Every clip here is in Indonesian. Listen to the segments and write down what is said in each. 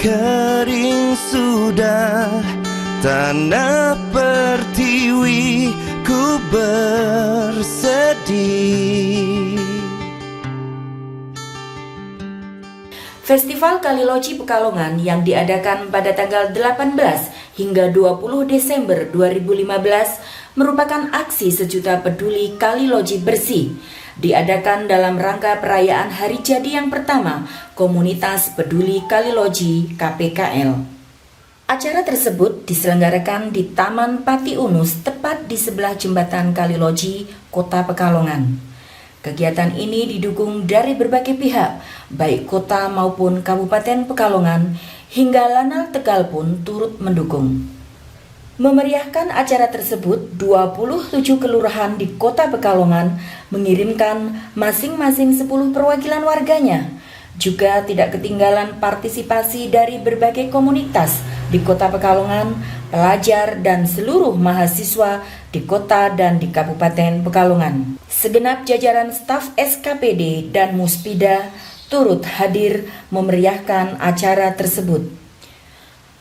kering sudah tanah pertiwi ku bersedih. Festival Kaliloji Pekalongan yang diadakan pada tanggal 18 hingga 20 Desember 2015 merupakan aksi sejuta peduli Kaliloji bersih. Diadakan dalam rangka perayaan hari jadi yang pertama Komunitas Peduli Kaliloji KPKL. Acara tersebut diselenggarakan di Taman Pati Unus tepat di sebelah jembatan Kaliloji, Kota Pekalongan. Kegiatan ini didukung dari berbagai pihak, baik kota maupun Kabupaten Pekalongan, hingga Lanal Tegal pun turut mendukung. Memeriahkan acara tersebut, 27 kelurahan di Kota Pekalongan mengirimkan masing-masing 10 perwakilan warganya. Juga tidak ketinggalan partisipasi dari berbagai komunitas di Kota Pekalongan, pelajar dan seluruh mahasiswa di kota dan di Kabupaten Pekalongan. Segenap jajaran staf SKPD dan Muspida turut hadir memeriahkan acara tersebut.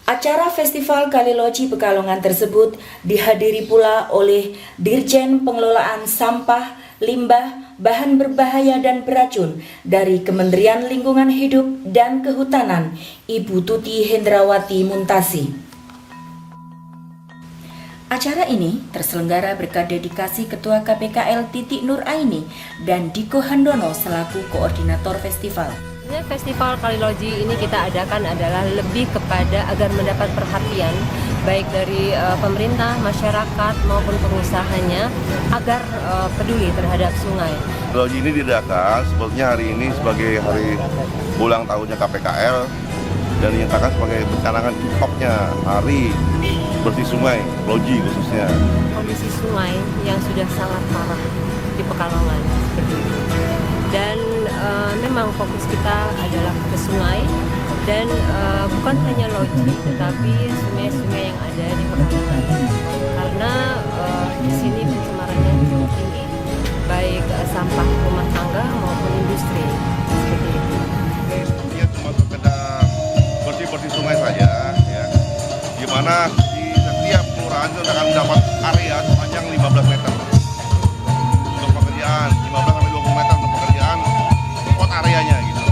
Acara Festival Kaliloji Pekalongan tersebut dihadiri pula oleh Dirjen Pengelolaan Sampah, Limbah, Bahan Berbahaya dan Beracun dari Kementerian Lingkungan Hidup dan Kehutanan, Ibu Tuti Hendrawati Muntasi. Acara ini terselenggara berkat dedikasi Ketua KPKL Titik Nur Aini dan Diko Handono selaku koordinator festival. Festival Kaliloji ini kita adakan adalah lebih kepada agar mendapat perhatian baik dari pemerintah, masyarakat maupun pengusahanya agar peduli terhadap sungai. Kaliloji ini diadakan sebetulnya hari ini sebagai hari ulang tahunnya KPKL dan dinyatakan sebagai pencanangan kick-off-nya hari bersih sungai, Kaliloji khususnya. Kondisi sungai yang sudah sangat parah di Pekalongan seperti itu. Dan memang fokus kita adalah ke sungai dan bukan hanya loji tetapi sungai-sungai yang ada di Pekalongan. Karena di sini pencemarannya cukup tinggi, baik sampah rumah tangga maupun industri seperti itu. Ini cuma sekedar bersih-bersih sungai saja, ya. Di mana di setiap kelurahan itu akan mendapat area sepanjang 15 meter untuk pekerjaan, 15 sampai 20 meter untuk pekerjaan spot areanya gitu.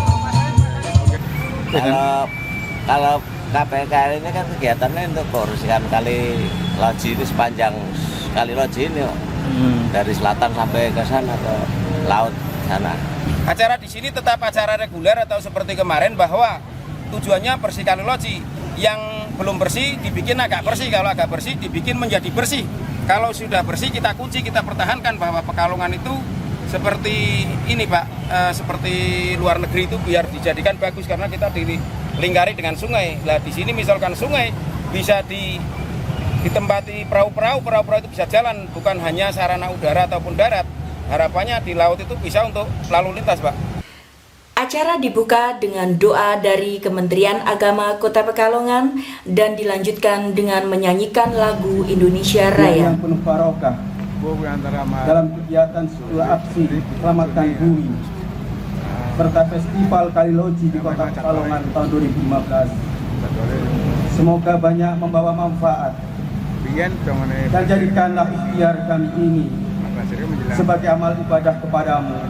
Kalau KPKL ini kan kegiatannya untuk membersihkan Kaliloji ini sepanjang Kaliloji ini dari selatan sampai ke sana ke laut sana. Acara di sini tetap acara reguler atau seperti kemarin bahwa tujuannya bersih Kaliloji. Yang belum bersih dibikin agak bersih, kalau agak bersih dibikin menjadi bersih. Kalau sudah bersih kita kunci, kita pertahankan bahwa Pekalongan itu seperti ini Pak, seperti luar negeri itu biar dijadikan bagus karena kita dilingkari dengan sungai. Nah di sini misalkan sungai bisa ditempati perahu-perahu itu bisa jalan, bukan hanya sarana udara ataupun darat. Harapannya di laut itu bisa untuk lalu lintas Pak. Acara dibuka dengan doa dari Kementerian Agama Kota Pekalongan dan dilanjutkan dengan menyanyikan lagu Indonesia Raya. Yang penuh barokah dalam kegiatan aksi Selamatkan Bumi serta Festival Kaliloji di Kota Pekalongan tahun 2015. Semoga banyak membawa manfaat dan jadikanlah ikhtiar kami ini sebagai amal ibadah kepadamu.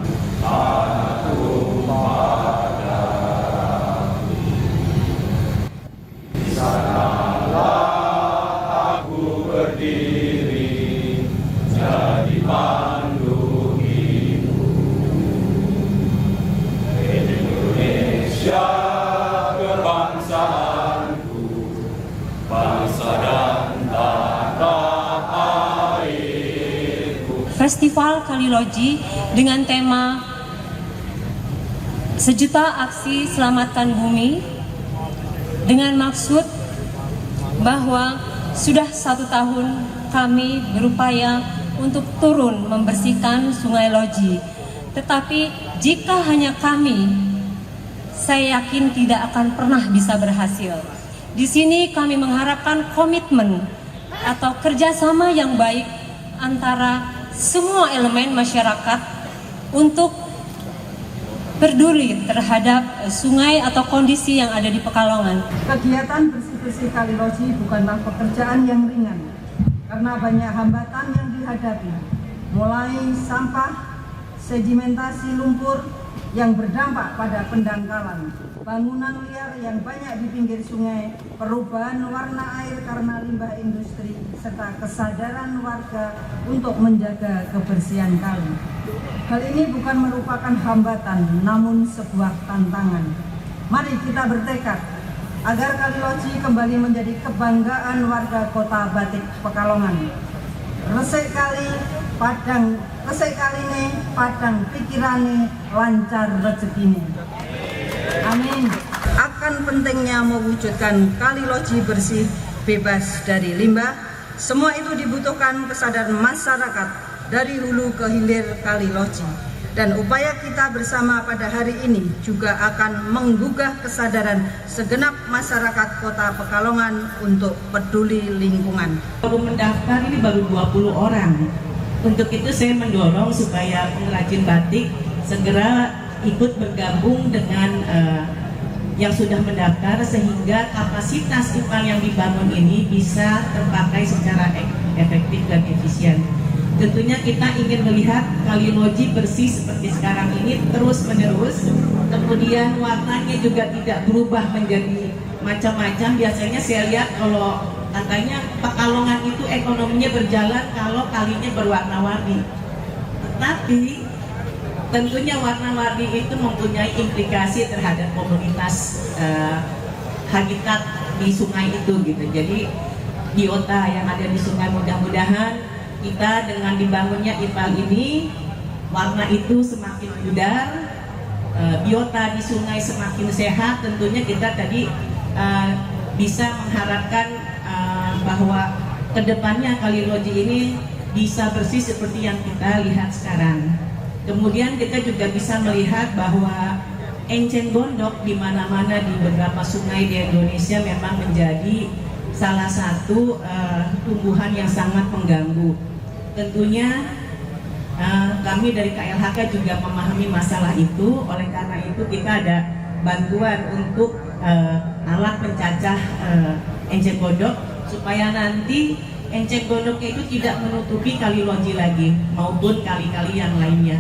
Di sanalah aku berdiri, jadi pandu hidup. Indonesia kebangsaanku, bangsa dan tanah airku. Festival Kaliloji dengan tema Sejuta Aksi Selamatkan Bumi dengan maksud bahwa sudah 1 tahun kami berupaya untuk turun membersihkan Sungai Loji. Tetapi jika hanya kami, saya yakin tidak akan pernah bisa berhasil. Di sini kami mengharapkan komitmen atau kerjasama yang baik antara semua elemen masyarakat untuk peduli terhadap sungai atau kondisi yang ada di Pekalongan. Kegiatan bersih-bersih Kali Loji bukanlah pekerjaan yang ringan karena banyak hambatan yang dihadapi, mulai sampah, sedimentasi lumpur yang berdampak pada pendangkalan, bangunan liar yang banyak di pinggir sungai, perubahan warna air karena limbah industri, serta kesadaran warga untuk menjaga kebersihan kali. Hal ini bukan merupakan hambatan, namun sebuah tantangan. Mari kita bertekad agar Kali Loji kembali menjadi kebanggaan warga Kota Batik Pekalongan. Resik kali ini padang pikirane, lancar rezekine. Amin. Akan pentingnya mewujudkan Kali Loji bersih, bebas dari limbah, semua itu dibutuhkan kesadaran masyarakat dari hulu ke hilir Kali Loji. Dan upaya kita bersama pada hari ini juga akan menggugah kesadaran segenap masyarakat Kota Pekalongan untuk peduli lingkungan. Baru mendaftar ini baru 20 orang. Untuk itu saya mendorong supaya pengrajin batik segera ikut bergabung dengan yang sudah mendaftar sehingga kapasitas IPAL yang dibangun ini bisa terpakai secara efektif dan efisien. Tentunya kita ingin melihat Kali Loji bersih seperti sekarang ini terus menerus, kemudian warnanya juga tidak berubah menjadi macam-macam. Biasanya saya lihat kalau katanya Pekalongan itu ekonominya berjalan kalau kalinya berwarna-warni, tetapi tentunya warna-warni itu mempunyai implikasi terhadap komunitas habitat di sungai itu gitu. Jadi biota yang ada di sungai, mudah-mudahan kita dengan dibangunnya IPAL ini warna itu semakin pudar, biota di sungai semakin sehat. Tentunya kita tadi bisa mengharapkan bahwa kedepannya Kali Loji ini bisa bersih seperti yang kita lihat sekarang. Kemudian kita juga bisa melihat bahwa enceng gondok di mana-mana di beberapa sungai di Indonesia memang menjadi salah satu tumbuhan yang sangat mengganggu. Tentunya kami dari KLHK juga memahami masalah itu, oleh karena itu kita ada bantuan untuk alat pencacah enceng gondok supaya nanti enceng gondoknya itu tidak menutupi Kali Loji lagi maupun kali-kali yang lainnya.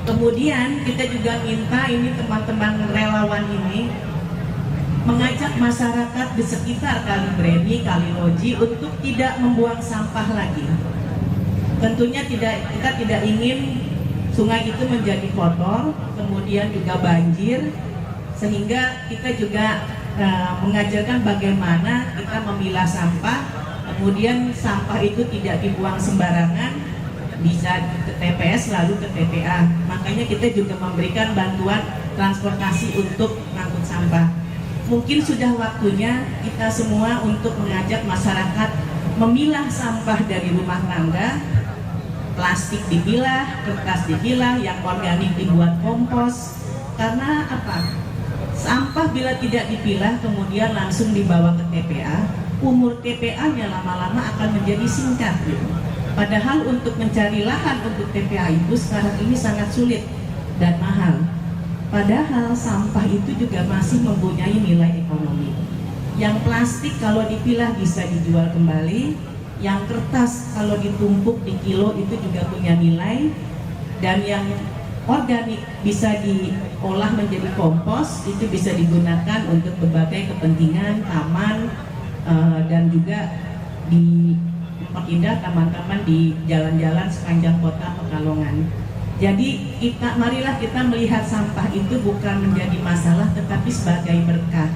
Kemudian kita juga minta ini teman-teman relawan ini mengajak masyarakat di sekitar Kali Breni, Kali Loji untuk tidak membuang sampah lagi. Tentunya kita tidak ingin sungai itu menjadi kotor, kemudian juga banjir, sehingga kita juga mengajarkan bagaimana kita memilah sampah, kemudian sampah itu tidak dibuang sembarangan, bisa ke TPS lalu ke TPA. Makanya kita juga memberikan bantuan transportasi untuk mengangkut sampah. Mungkin sudah waktunya kita semua untuk mengajak masyarakat memilah sampah dari rumah tangga, plastik dipilah, kertas dipilah, yang organik dibuat kompos. Karena apa? Sampah bila tidak dipilah kemudian langsung dibawa ke TPA, umur TPA-nya lama-lama akan menjadi singkat. Padahal untuk mencari lahan untuk TPA itu sekarang ini sangat sulit dan mahal. Padahal sampah itu juga masih mempunyai nilai ekonomi. Yang plastik kalau dipilah bisa dijual kembali, yang kertas kalau ditumpuk di kilo itu juga punya nilai, dan yang organik bisa diolah menjadi kompos, itu bisa digunakan untuk berbagai kepentingan, taman, dan juga diperindah taman-taman di jalan-jalan sepanjang kota Pekalongan. Jadi marilah kita melihat sampah itu bukan menjadi masalah tetapi sebagai berkah.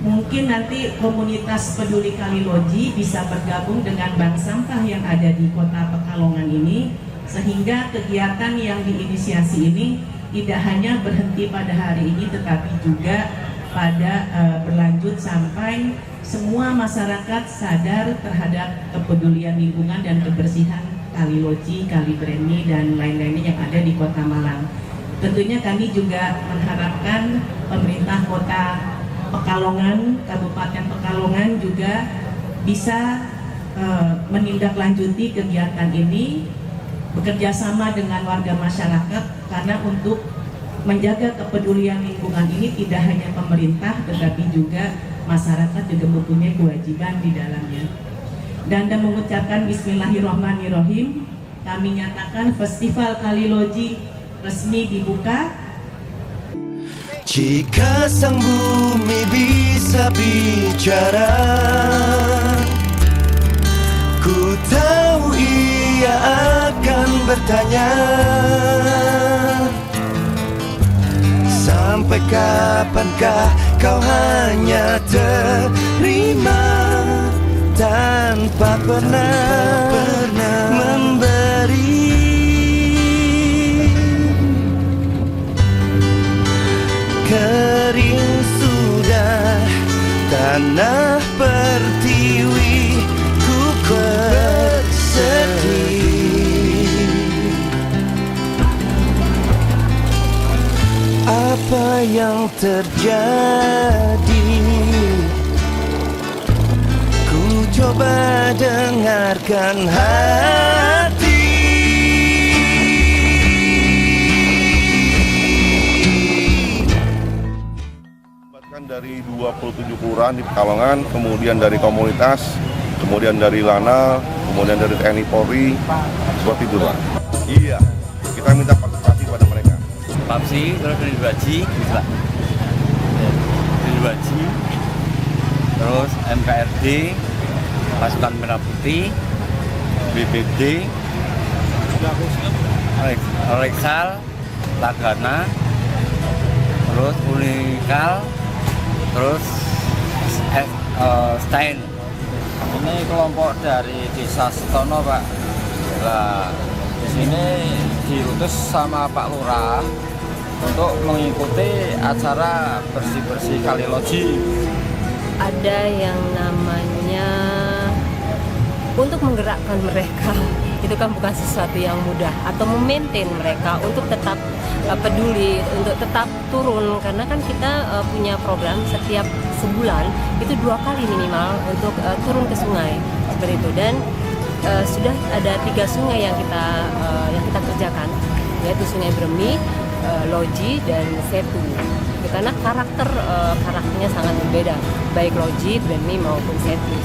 Mungkin nanti komunitas peduli Kali Loji bisa bergabung dengan bank sampah yang ada di kota Pekalongan ini, sehingga kegiatan yang diinisiasi ini tidak hanya berhenti pada hari ini tetapi juga pada berlanjut sampai semua masyarakat sadar terhadap kepedulian lingkungan dan kebersihan Kali Loji, Kali Breni, dan lain-lainnya yang ada di Kota Malang. Tentunya kami juga mengharapkan pemerintah Kota Pekalongan, Kabupaten Pekalongan juga bisa menindaklanjuti kegiatan ini, bekerja sama dengan warga masyarakat, karena untuk menjaga kepedulian lingkungan ini tidak hanya pemerintah tetapi juga masyarakat juga mempunyai kewajiban di dalamnya. Dan mengucapkan Bismillahirrahmanirrahim, kami nyatakan Festival Kaliloji resmi dibuka. Jika sang bumi bisa bicara, ku tahu ia akan bertanya, sampai kapankah kau hanya terima tanpa pernah memberi? Kering sudah tanah pertiwi, ku bersedih. Apa yang terjadi? Ku coba dengarkan hati. Dari 27 kelurahan di Pekalongan, kemudian dari komunitas, kemudian dari Lanal, kemudian dari TNI Polri, seperti itu Pak. Iya, kita minta partisipasi pada mereka. Papsi, terus dari Baji, bisa. Dari Baji, terus MKRD, Pasukan Merah Putih, BPD, Reksal, Tagana, terus Unikal, terus Stein. Ini kelompok dari Desa Setono, Pak. Nah, di sini diutus sama Pak Lurah untuk mengikuti acara bersih-bersih Kaliloji. Ada yang namanya untuk menggerakkan mereka, itu kan bukan sesuatu yang mudah, atau memaintain mereka untuk tetap peduli, untuk tetap turun, karena kan kita punya program setiap sebulan itu 2 kali minimal untuk turun ke sungai seperti itu. Dan sudah ada 3 sungai yang kita kerjakan, yaitu Sungai Bremi, Loji, dan Setu. Karena karakternya sangat berbeda, baik Loji, Bremi maupun Setu.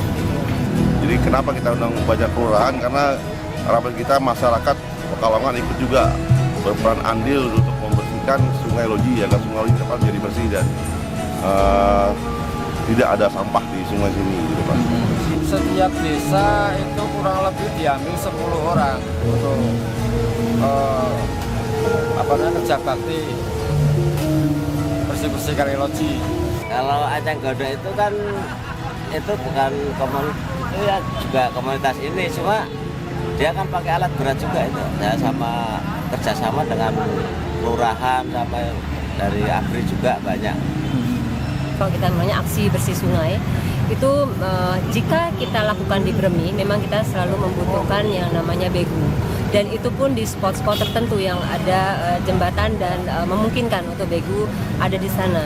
Jadi kenapa kita undang banyak kelurahan? Karena harapan kita masyarakat Pekalongan ikut juga berperan andil untuk membersihkan Sungai Loji agar Sungai Loji dapat menjadi bersih dan tidak ada sampah di sungai sini gitu Pak. Setiap desa itu kurang lebih diambil 10 orang untuk kerja bakti bersih-bersih Kaliloji. Kalau Aceh Godok itu kan itu bukan itu ya juga komunitas ini, cuma dia kan pakai alat berat juga itu. Ya sama kerjasama dengan kelurahan sampai dari Agri juga banyak. Kalau kita namanya aksi bersih sungai itu jika kita lakukan di Bremi, memang kita selalu membutuhkan yang namanya begu, dan itu pun di spot-spot tertentu yang ada jembatan dan memungkinkan untuk begu ada di sana.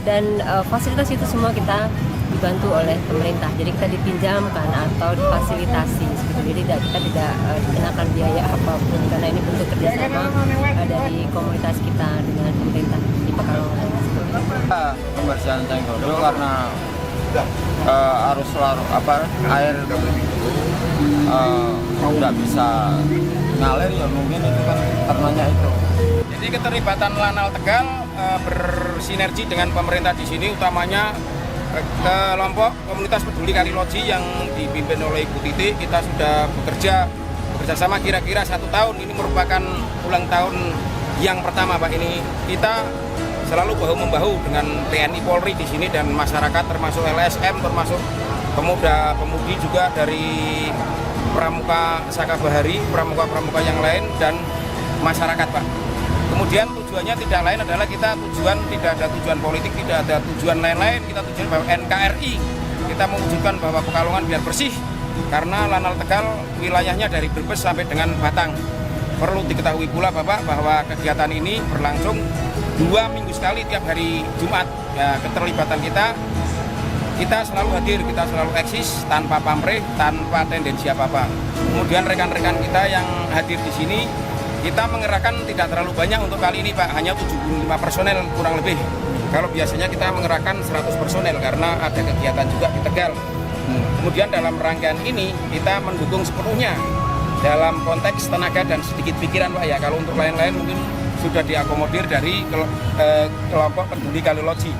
Dan fasilitas itu semua kita dibantu oleh pemerintah, jadi kita dipinjamkan atau difasilitasi seperti. Jadi kita tidak dikenakan biaya apapun, karena ini bentuk kerjasama dari komunitas kita dengan pemerintah di Pekalongan. Pembersihan Cenggodok karena arus air nggak bisa ngalir, ya mungkin itu kan karenanya itu. Jadi keterlibatan Lanal Tegal bersinergi dengan pemerintah di sini, utamanya kelompok komunitas peduli Kaliloji yang dipimpin oleh Ibu Titi. Kita sudah bekerja sama kira-kira 1 tahun. Ini merupakan ulang tahun yang pertama Pak. Ini kita selalu bahu-membahu dengan TNI Polri di sini dan masyarakat, termasuk LSM, termasuk pemuda-pemudi juga dari Pramuka Sakabahari, pramuka-pramuka yang lain, dan masyarakat Pak. Kemudian tujuannya tidak lain adalah tidak ada tujuan politik, tidak ada tujuan lain-lain. Kita tujuan bahwa NKRI, kita mewujudkan bahwa Pekalongan biar bersih, karena Lanal Tegal wilayahnya dari Brebes sampai dengan Batang. Perlu diketahui pula Bapak bahwa kegiatan ini berlangsung 2 minggu sekali tiap hari Jumat. Ya, keterlibatan kita selalu hadir, kita selalu eksis tanpa pamrih, tanpa tendensi apa-apa. Kemudian rekan-rekan kita yang hadir di sini Kita mengerahkan tidak terlalu banyak untuk kali ini Pak, hanya 75 personel kurang lebih. Kalau biasanya kita mengerahkan 100 personel karena ada kegiatan juga di Tegal. Kemudian dalam rangkaian ini kita mendukung sepenuhnya dalam konteks tenaga dan sedikit pikiran Pak ya. Kalau untuk lain-lain mungkin sudah diakomodir dari kelompok peduli Kaliloji.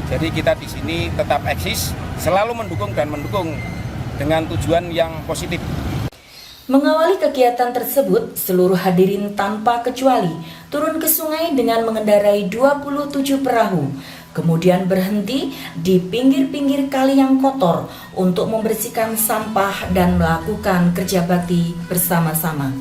Jadi kita di sini tetap eksis, selalu mendukung dengan tujuan yang positif. Mengawali kegiatan tersebut, seluruh hadirin tanpa kecuali turun ke sungai dengan mengendarai 27 perahu, kemudian berhenti di pinggir-pinggir kali yang kotor untuk membersihkan sampah dan melakukan kerja bakti bersama-sama.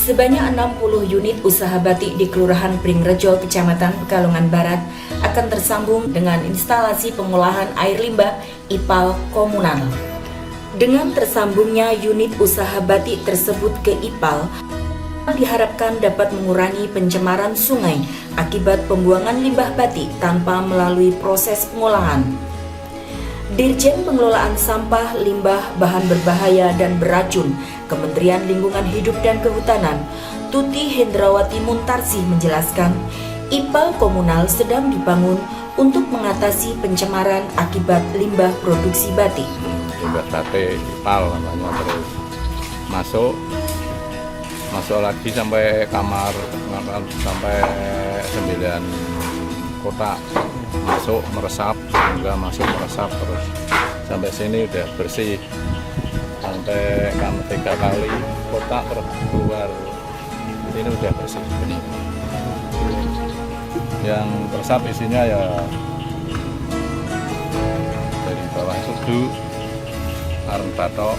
Sebanyak 60 unit usaha batik di Kelurahan Pringrejo, Kecamatan Pekalongan Barat akan tersambung dengan instalasi pengolahan air limbah IPAL komunal. Dengan tersambungnya unit usaha batik tersebut ke IPAL, diharapkan dapat mengurangi pencemaran sungai akibat pembuangan limbah batik tanpa melalui proses pengolahan. Dirjen Pengelolaan Sampah, Limbah, Bahan Berbahaya dan Beracun, Kementerian Lingkungan Hidup dan Kehutanan, Tuti Hendrawati Muntarsih menjelaskan, IPAL komunal sedang dibangun untuk mengatasi pencemaran akibat limbah produksi batik. Limbah batik IPAL namanya, terus masuk lagi sampai kamar sampai 9 kotak, masuk meresap terus sampai sini udah bersih, sampai 3 kali kotak terus keluar ini udah bersih benih. Yang meresap isinya ya dari bawah sudu, aren batok,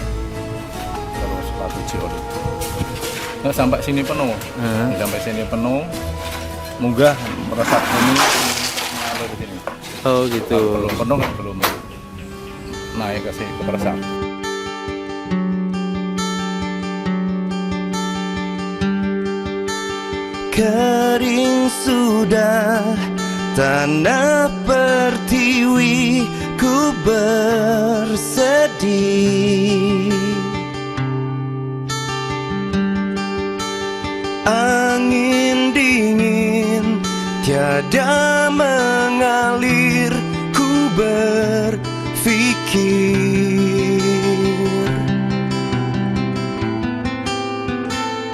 terus batu jiol. Nah, sampai sini penuh, munggah meresap ini mengalir sini. Oh gitu. Belum penuh kan, belum naik ke sini ke meresap. Kering sudah tanah pertiwi, ku bersedih. Angin dingin tiada mengalir, ku berpikir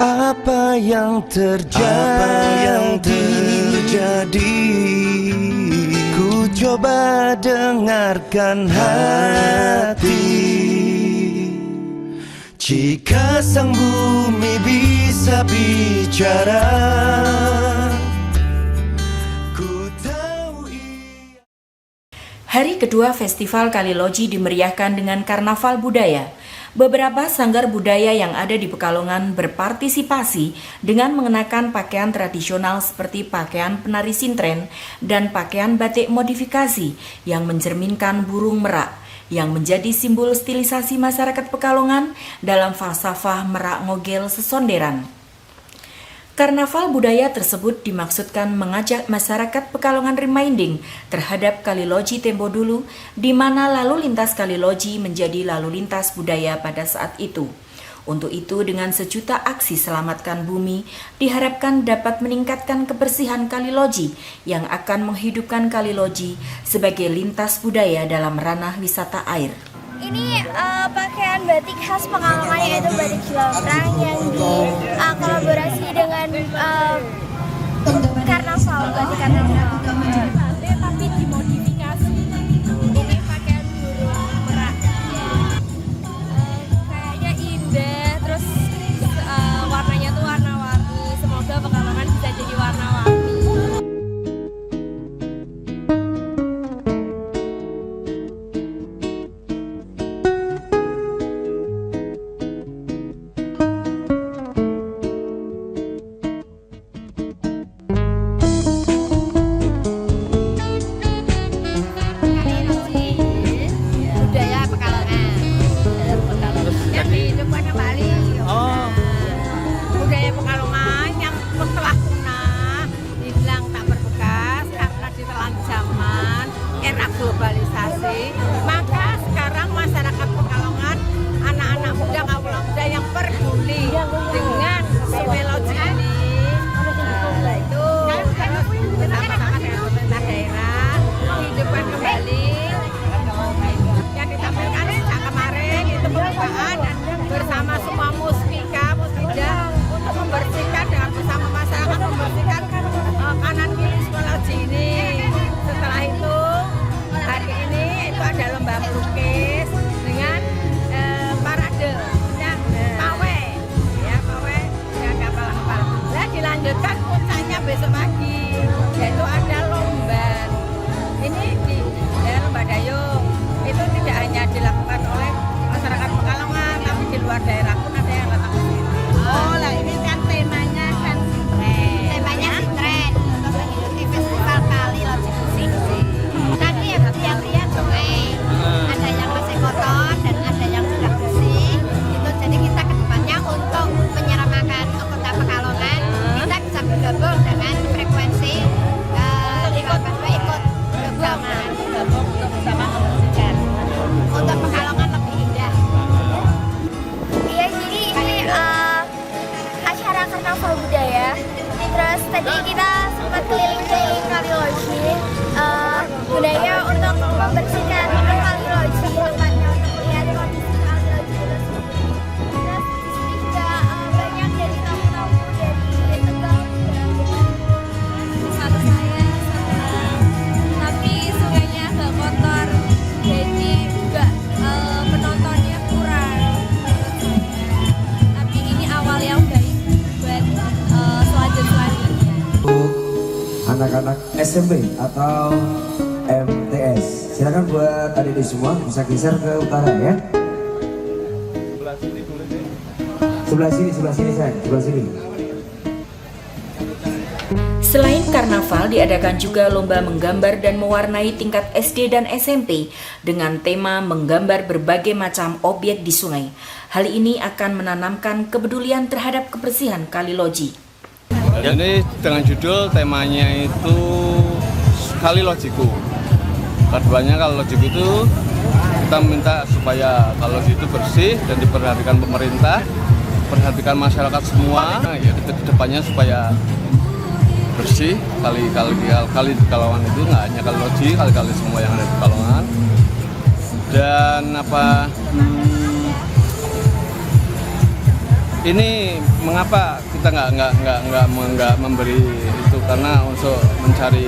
apa yang terjadi. Ku coba dengarkan hati, jika sang bumi bisa bicara. Hari kedua Festival Kaliloji dimeriahkan dengan karnaval budaya. Beberapa sanggar budaya yang ada di Pekalongan berpartisipasi dengan mengenakan pakaian tradisional seperti pakaian penari sintren dan pakaian batik modifikasi yang mencerminkan burung merak, yang menjadi simbol stilisasi masyarakat Pekalongan dalam falsafah merak ngogel sesonderan. Karnaval budaya tersebut dimaksudkan mengajak masyarakat Pekalongan reminding terhadap Kaliloji tempo dulu, di mana lalu lintas Kaliloji menjadi lalu lintas budaya pada saat itu. Untuk itu, dengan sejuta aksi selamatkan bumi, diharapkan dapat meningkatkan kebersihan Kaliloji yang akan menghidupkan Kaliloji sebagai lintas budaya dalam ranah wisata air. Ini pakaian batik khas Pekalongan, yaitu batik Juamrang yang dikolaborasi dengan karnaval, batik karnaval. Tapi dimodifikasi. Ini pakaian burung merak. Kayaknya indah, terus warnanya tuh warna-warni. Semoga Pekalongan bisa jadi warna-warni. luar daerah pun ada yang datang ke sini. Oh, lah ini kan temanya kan Sintren. Temanya Sintren untuk mengikuti festival Kali Loji Bersih. Tadi yang lihat sungai, ada yang masih kotor dan ada yang sudah bersih. Itu jadi kita kedepannya untuk menyeramakan kota Pekalongan, kita bisa bergabung dengan frekuensi ikut bergabung untuk bersama membersihkan. untuk Pekalongan lebih indah. Iya, jadi ini acara karnaval budaya. Terus tadi kita sempat keliling-keliling Kali Loji, gunanya untuk membersihkan Kali Loji, tempatnya untuk melihat kondisi Kali Loji itu sendiri. Terus di sini juga banyak dari tamu-tamu dari Tegal juga. Satu saya, tapi sungainya agak kotor, jadi juga penontonnya kurang. Tapi ini awal yang baik buat selanjutnya. Anak-anak SMP atau MTS, silakan buat adik-adik semua bisa geser ke utara ya. Sebelah sini sayang, sebelah sini. Selain karnaval, diadakan juga lomba menggambar dan mewarnai tingkat SD dan SMP dengan tema menggambar berbagai macam objek di sungai. Hal ini akan menanamkan kepedulian terhadap kebersihan Kali Loji. Ini dengan judul temanya itu Kali Lojiku. Keduanya Kali Lojiku itu kita minta supaya Kali Loji itu bersih dan diperhatikan pemerintah, perhatikan masyarakat semua. Ya kedepannya supaya bersih kali di Pekalongan itu nggak hanya Kali Loji, kali-kali semua yang ada di Pekalongan. Dan ini mengapa kita nggak memberi itu, karena untuk mencari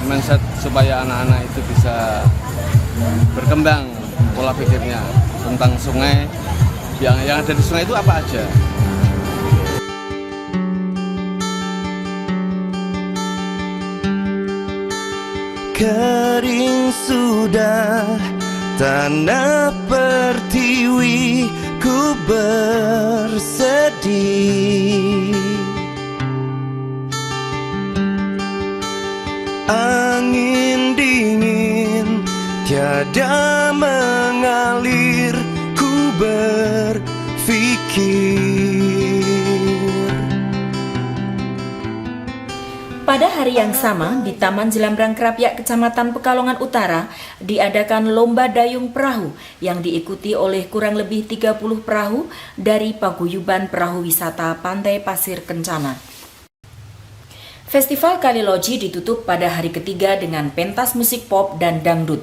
mindset supaya anak-anak itu bisa berkembang pola pikirnya tentang sungai, yang ada di sungai itu apa aja. Kering sudah tanah pertiwi, ku bersedih. Angin dingin tiada mengalir, ku berpikir. Pada hari yang sama, di Taman Jelambrang Krapyak, Kecamatan Pekalongan Utara, diadakan Lomba Dayung Perahu yang diikuti oleh kurang lebih 30 perahu dari Paguyuban Perahu Wisata Pantai Pasir Kencana. Festival Kali Loji ditutup pada hari ketiga dengan pentas musik pop dan dangdut.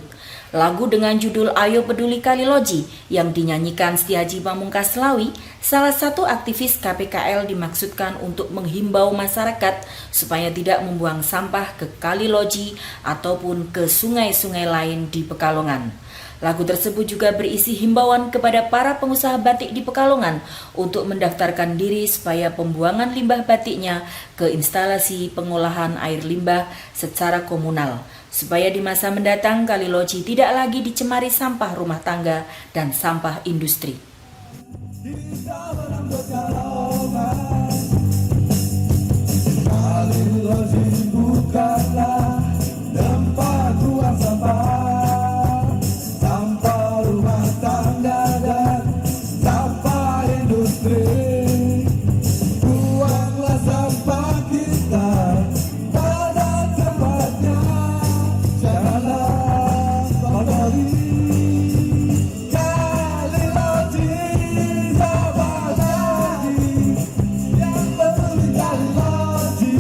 Lagu dengan judul Ayo Peduli Kali Loji yang dinyanyikan Setiaji Pamungkas Slawi, salah satu aktivis KPKL, dimaksudkan untuk menghimbau masyarakat supaya tidak membuang sampah ke Kali Loji ataupun ke sungai-sungai lain di Pekalongan. Lagu tersebut juga berisi himbauan kepada para pengusaha batik di Pekalongan untuk mendaftarkan diri supaya pembuangan limbah batiknya ke instalasi pengolahan air limbah secara komunal, supaya di masa mendatang Kali Loji tidak lagi dicemari sampah rumah tangga dan sampah industri. Kali Loji bukanlah tempat buang sampah, sampah rumah tangga dan sampah industri. Buanglah sampah kita pada tempatnya, janganlah kotori. Kali Loji, sahabat Loji, yang peduli Kali Loji.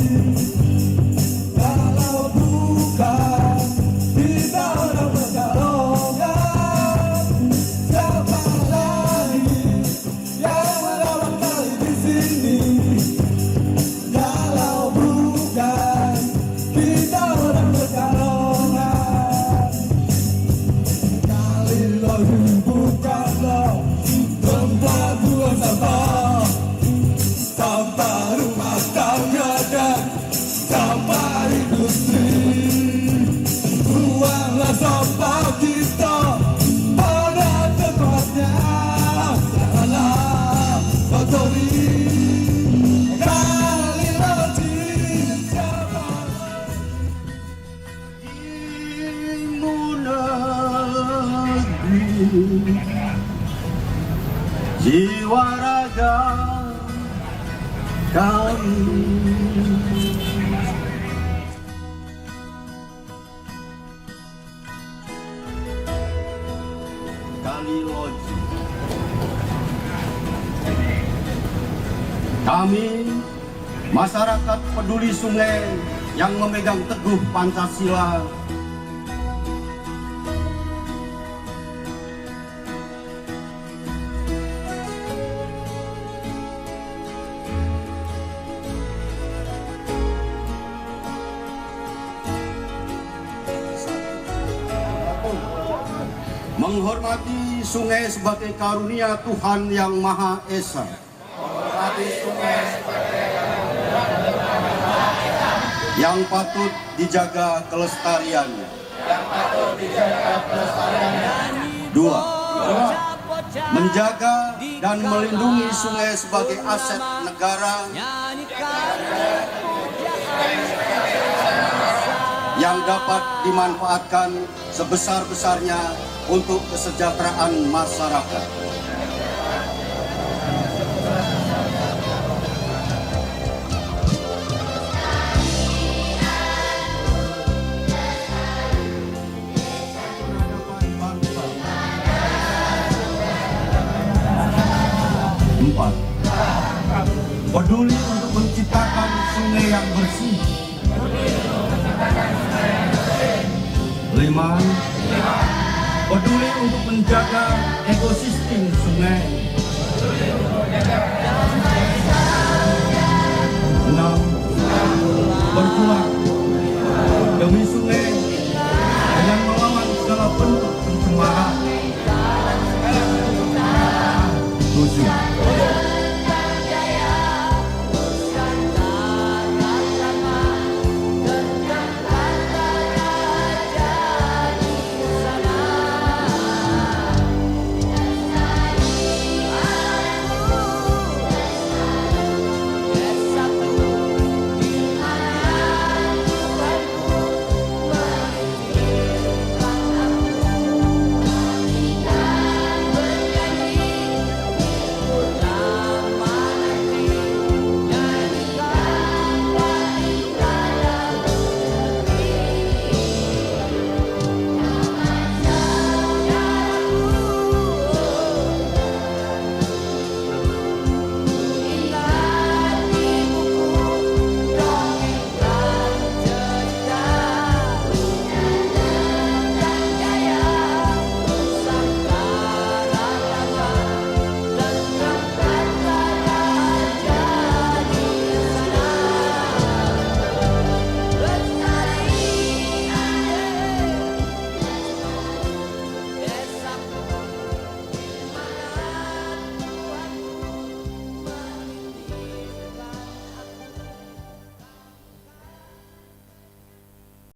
jiwa raga kami. Kali Loji. Kami, masyarakat peduli sungai yang memegang teguh Pancasila, menghormati sungai sebagai karunia Tuhan Yang Maha Esa. Yang patut dijaga kelestariannya. Dua, menjaga dan melindungi sungai sebagai aset negara yang dapat dimanfaatkan sebesar-besarnya untuk kesejahteraan masyarakat. Empat, peduli untuk menciptakan sungai yang bersih. Lima, peduli untuk menjaga ekosistem sungai.